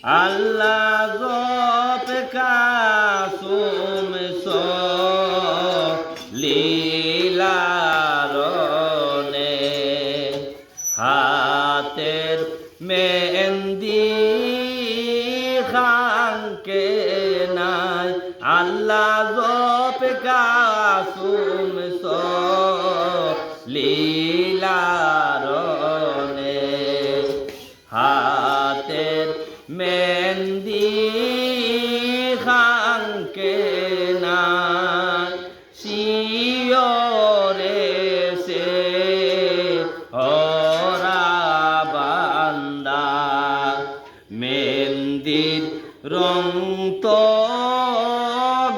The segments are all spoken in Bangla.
আল্লাহ জপ কাসুম লীলারনে হাতের মেহেন্দি খানকে নাই আল্লাহ জপ কাসুম লীলারনে হাতের মেহেন্দি খানকে না শিয়রে সে ওরা বান্দা মেহেন্দির রং তো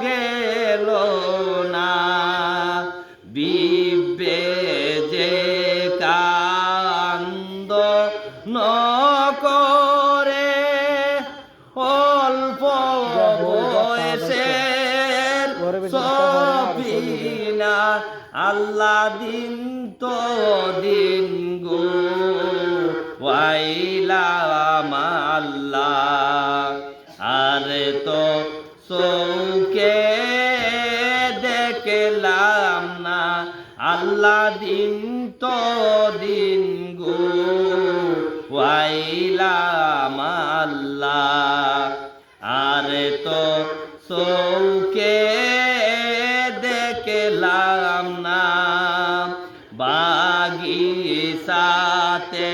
গেল না বিবে যে কান্দ করে অল্প বয়সের সফিনা আল্লাহ দিন তো দিন গো ওয়াইলাম আল্লাহ আরে তো চৌকে দেখলাম না আল্লাহ দিন তো দিন গো ওয়াইলাম আল্লাহ আরে তো চৌকে দেখলাম না বাগিচাতে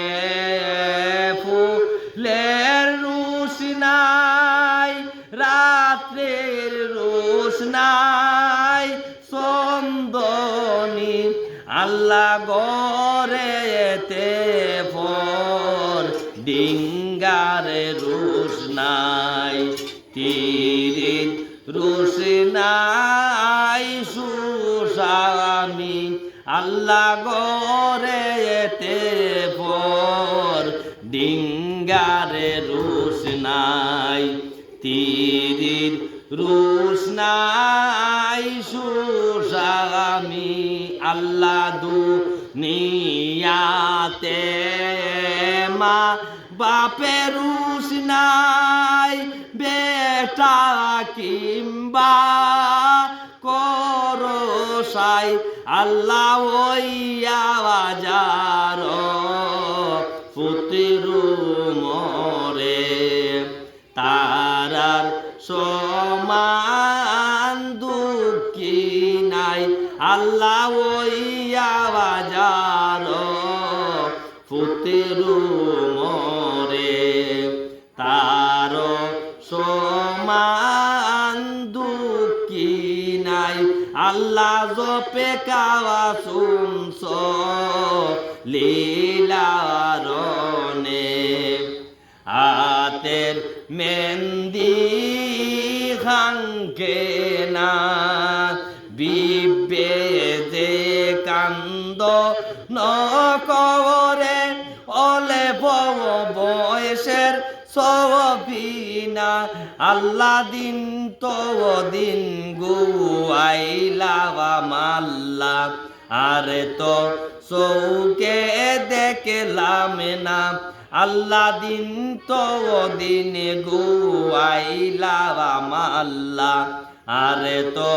ফুলের রোশনাই রাত্রের রোশনাই চন্দনী আল্লাহ গরেতে ফর ডিঙ্গারে রোশনাই তীরের রোশনাই সুস্বামী আল্লাহ গরেতে ফর ডিঙ্গারে রোশনাই তীরের রোশনাই সুস্বামী আল্লাহ দুনিয়াতে মা বাপের রোশনাই বেটা কিংবা করসাই আল্লাহ ওই আওয়াজার পুত্র মরে তারার সমান দুঃখী নাই আল্লাহ ওই আওয়াজার পুত্র মরে তার সমান দুঃখী নাই আল্লাহ জপে কাওয়াসুম লীলারনে হাতের মেহেন্দি খানকে না বিবে যে কান্দ নকরে অলে বয়সের সবিনা আল্লাহ দিন তো দিন গুয়াইলাম আল্লাহ আরে তো চৌকে দেখলাম না আল্লাহ দিন তো দিন গুয়াইলাম আল্লাহ আরে তো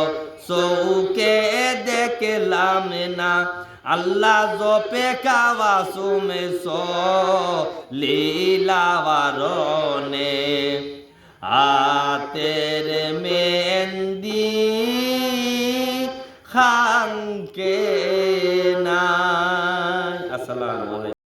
চৌকে দেখলাম না আল্লাহ জপে কাওয়াসুম লীলারনে হাতের মেহেন্দি খানকে